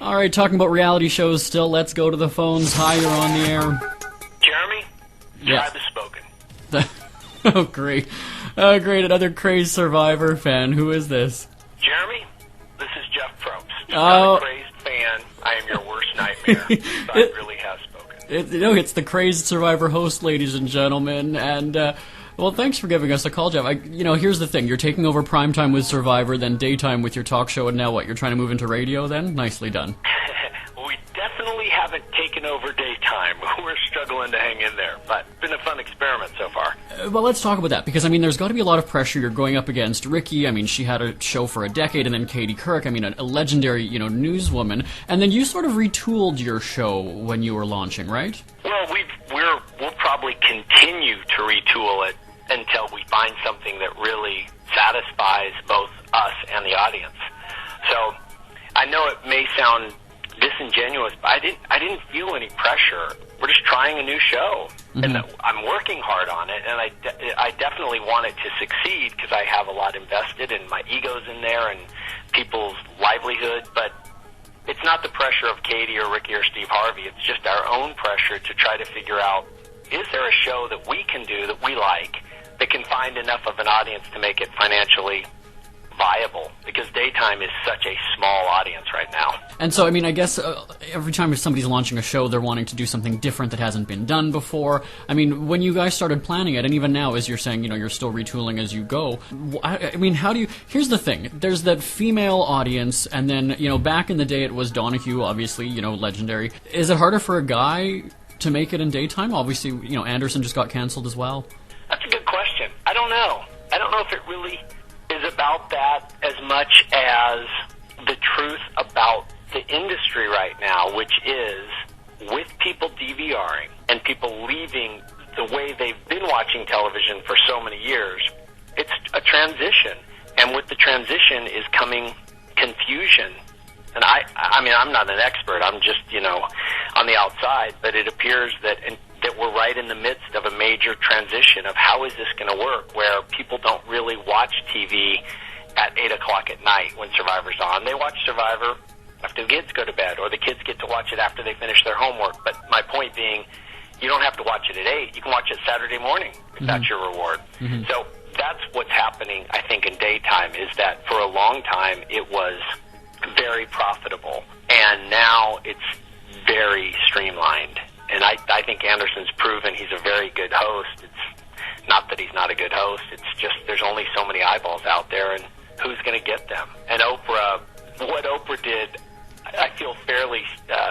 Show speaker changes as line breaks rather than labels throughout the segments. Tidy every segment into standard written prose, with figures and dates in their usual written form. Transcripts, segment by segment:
All right, talking about reality shows still, let's go to the phones. Hi, you're on the air.
Jeremy?
Yes.
Tribe has spoken.
Oh, great. Oh, great, another crazed Survivor fan. Who is this?
Jeremy, this is Jeff Probst.
Oh.
I'm a crazed fan. I am your worst nightmare. Tribe really has spoken.
It's the crazed Survivor host, ladies and gentlemen, and well, thanks for giving us a call, Jeff. Here's the thing: you're taking over primetime with Survivor, then daytime with your talk show, and now what? You're trying to move into radio, then? Nicely done.
We definitely haven't taken over daytime. We're struggling to hang in there, but it's been a fun experiment so far.
Well, let's talk about that, because, there's got to be a lot of pressure. You're going up against Ricky. She had a show for a decade, and then Katie Couric, a legendary, newswoman, and then you sort of retooled your show when you were launching, right?
Well, we'll probably continue to retool it until we find something that really satisfies both us and the audience. So I know it may sound disingenuous, but I didn't feel any pressure. We're just trying a new show, and I'm working hard on it, and I definitely want it to succeed because I have a lot invested, and my ego's in there and people's livelihood, but it's not the pressure of Katie or Ricky or Steve Harvey. It's just our own pressure to try to figure out, is there a show that we can do that we like that can find enough of an audience to make it financially viable, because daytime is such a small audience right now.
And so, I guess every time somebody's launching a show, they're wanting to do something different that hasn't been done before. When you guys started planning it, and even now, as you're saying, you're still retooling as you go, how do you... Here's the thing. There's that female audience, and then, back in the day, it was Donahue, obviously, legendary. Is it harder for a guy to make it in daytime? Obviously, Anderson just got canceled as well.
That's a good question. I don't know. I don't know if it really is about that as much as the truth about the industry right now, which is with people DVRing and people leaving the way they've been watching television for so many years, it's a transition. And with the transition is coming confusion. And I'm not an expert. I'm just, on the outside, but it appears that we're right in the midst of a major transition of how is this going to work, where people don't really watch TV at 8 o'clock at night when Survivor's on. They watch Survivor after the kids go to bed, or the kids get to watch it after they finish their homework. But my point being, you don't have to watch it at 8. You can watch it Saturday morning if that's your reward. So that's what's happening, I think, in daytime, is that for a long time it was very profitable, and now it's very streamlined. And I think Anderson's proven he's a very good host. It's not that he's not a good host. It's just there's only so many eyeballs out there, and who's going to get them? And what Oprah did, I feel fairly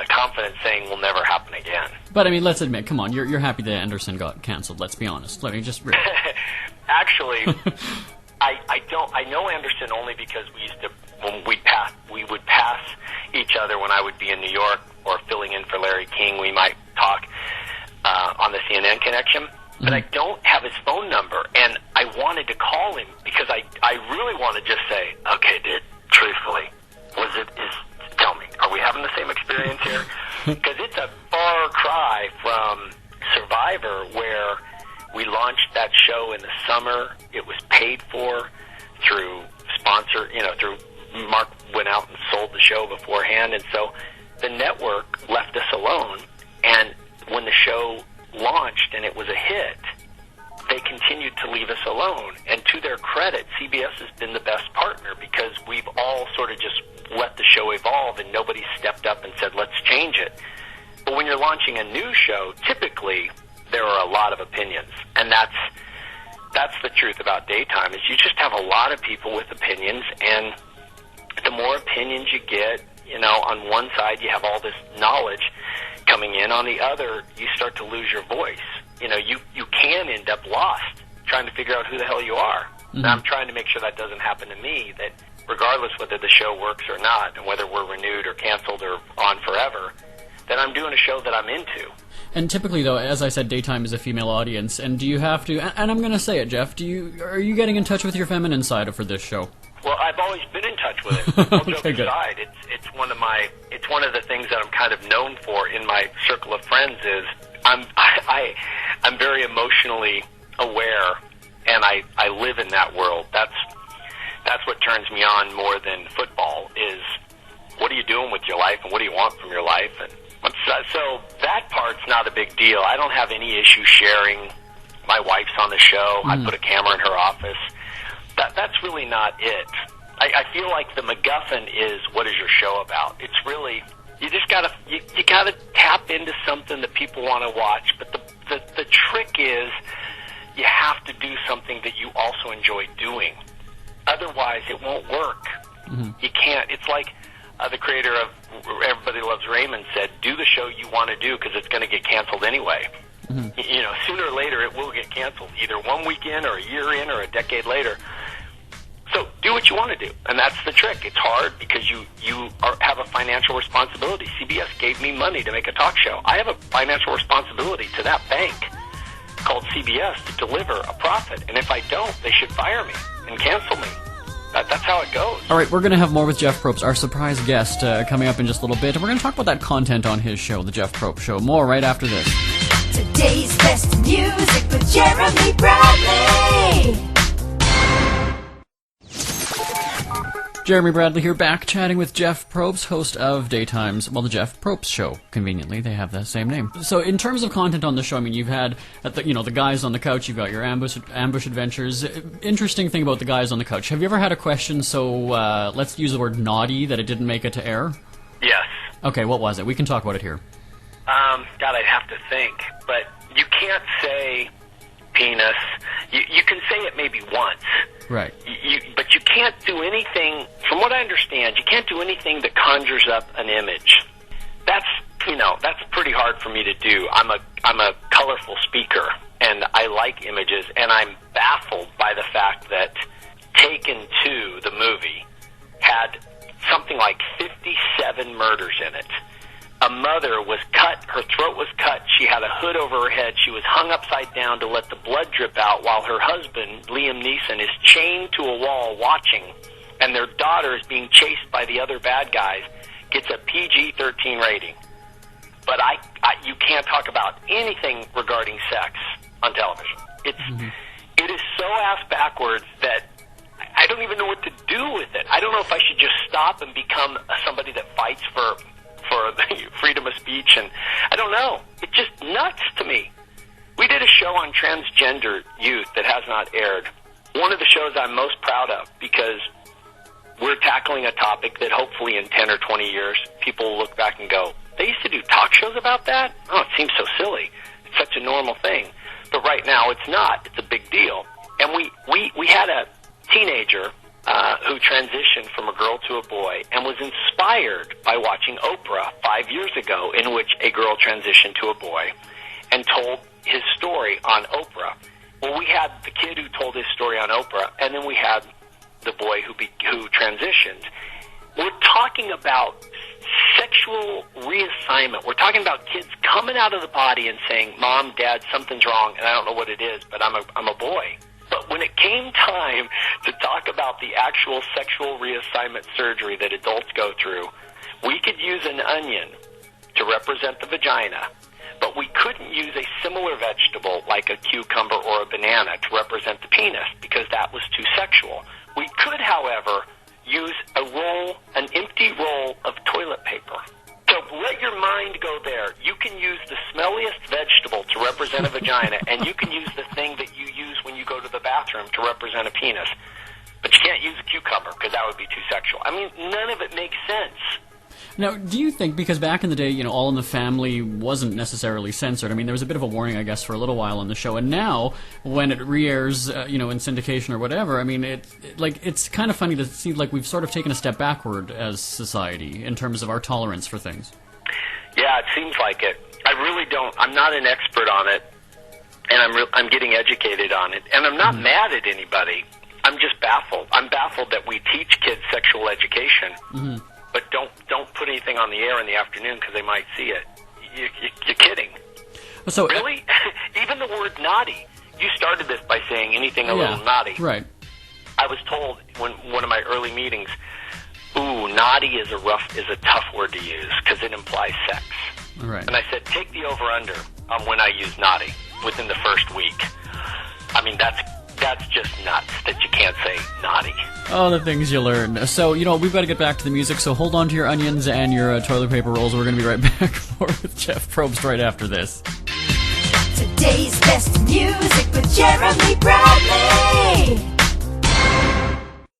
confident saying will never happen again.
But, let's admit, come on, you're happy that Anderson got canceled. Let's be honest. Let me just...
Actually, I know Anderson only because when we would pass each other when I would be in New York or filling in for Larry King. We might talk on the CNN connection, but I don't have his phone number, and I wanted to call him because I really want to just say, okay, dude, truthfully, tell me, are we having the same experience here? Because it's a far cry from Survivor, where we launched that show in the summer. It was paid for through sponsor, through Mark went out and sold the show beforehand, and so the network left us alone. And when the show launched and it was a hit, they continued to leave us alone. And to their credit, CBS has been the best partner, because we've all sort of just let the show evolve and nobody stepped up and said, let's change it. But when you're launching a new show, typically there are a lot of opinions. And that's the truth about daytime, is you just have a lot of people with opinions, and the more opinions you get, on one side you have all this knowledge coming in, on the other you start to lose your voice. You can end up lost trying to figure out who the hell you are. And I'm trying to make sure that doesn't happen to me, that regardless whether the show works or not, and whether we're renewed or canceled or on forever, that I'm doing a show that I'm into.
And typically, though, as I said, daytime is a female audience, and do you have to, and I'm going to say it, Jeff, are you getting in touch with your feminine side for this show?
Well, I've always been in touch with it. All jokes
Okay,
aside, it's one of the things that I'm kind of known for in my circle of friends is I'm very emotionally aware, and I live in that world. That's what turns me on more than football, is what are you doing with your life and what do you want from your life? And so that part's not a big deal. I don't have any issue sharing. My wife's on the show. I put a camera in her office. That's really not it. I feel like the MacGuffin is, what is your show about? It's really, you just gotta, you gotta tap into something that people want to watch. But the trick is, you have to do something that you also enjoy doing. Otherwise, it won't work. You can't. It's like the creator of Everybody Loves Raymond said, do the show you want to do because it's going to get canceled anyway. You know, sooner or later it will get canceled, either 1 week in or a year in or a decade later. So do what you want to do, and that's the trick. It's hard because you have a financial responsibility. CBS gave me money to make a talk show. I have a financial responsibility to that bank called CBS to deliver a profit, and if I don't, they should fire me and cancel me. That's how it goes.
All right, we're going to have more with Jeff Probst, our surprise guest, coming up in just a little bit, and we're going to talk about that content on his show, The Jeff Probst Show. More right after this.
Today's best music with Jeremy Bradley.
Jeremy Bradley here, back chatting with Jeff Probst, host of Daytime's, well, The Jeff Probst Show. Conveniently, they have the same name. So, in terms of content on the show, I mean, you've had, the guys on the couch, you've got your ambush adventures. Interesting thing about the guys on the couch. Have you ever had a question let's use the word naughty, that it didn't make it to air?
Yes.
Okay, what was it? We can talk about it here.
God, I'd have to think. But you can't say penis. You can say it maybe once.
Right.
But you can't do anything, from what I understand, you can't do anything that conjures up an image. That's pretty hard for me to do. I'm a colorful speaker, and I like images, and I'm baffled by the fact that Taken 2, the movie, had something like 57 murders in it. A mother was cut, her throat was cut, she had a hood over her head, she was hung upside down to let the blood drip out while her husband, Liam Neeson, is chained to a wall watching, and their daughter is being chased by the other bad guys, gets a PG-13 rating. But you can't talk about anything regarding sex on television. It is so ass backwards that I don't even know what to do with it. I don't know if I should just stop and become somebody that fights for freedom of speech, and I don't know. It's just nuts to me. We did a show on transgender youth that has not aired. One of the shows I'm most proud of because we're tackling a topic that hopefully in 10 or 20 years people will look back and go, they used to do talk shows about that? Oh, it seems so silly. It's such a normal thing. But right now it's not. It's a big deal. And we had a teenager who transitioned from a girl to a boy and was inspired by watching Oprah 5 years ago, in which a girl transitioned to a boy and told his story on Oprah. Well, we had the kid who told his story on Oprah, and then we had the boy who transitioned. We're talking about sexual reassignment. We're talking about kids coming out of the body and saying, Mom, Dad, something's wrong, and I don't know what it is, but I'm a boy. But when it came time to talk about the actual sexual reassignment surgery that adults go through, we could use an onion to represent the vagina, but we couldn't use a similar vegetable like a cucumber or a banana to represent the penis because that was too sexual. We could, however, use an empty roll of toilet paper. So let your mind go there. You can use the smelliest vegetable to represent a vagina, and you can use the thing that you use when you go to the bathroom to represent a penis. But you can't use a cucumber because that would be too sexual. I mean, none of it makes sense.
Now, do you think, because back in the day, All in the Family wasn't necessarily censored. I mean, there was a bit of a warning, I guess, for a little while on the show. And now, when it re-airs, in syndication or whatever, I mean, it's kind of funny that it seems like we've sort of taken a step backward as society in terms of our tolerance for things.
Yeah, it seems like it. I really don't. I'm not an expert on it, and I'm getting educated on it. And I'm not mad at anybody. I'm just baffled. I'm baffled that we teach kids sexual education. But don't put anything on the air in the afternoon because they might see it. You're kidding.
So
really? Even the word naughty. You started this by saying anything a little naughty.
Right.
I was told when one of my early meetings, naughty is a tough word to use because it implies sex.
Right.
And I said, take the over-under on when I use naughty within the first week. I mean, that's that's just nuts that you can't say naughty.
Oh, the things you learn. So, we've got to get back to the music, so hold on to your onions and your toilet paper rolls. We're going to be right back with Jeff Probst right after this.
Today's best music with Jeremy Bradley.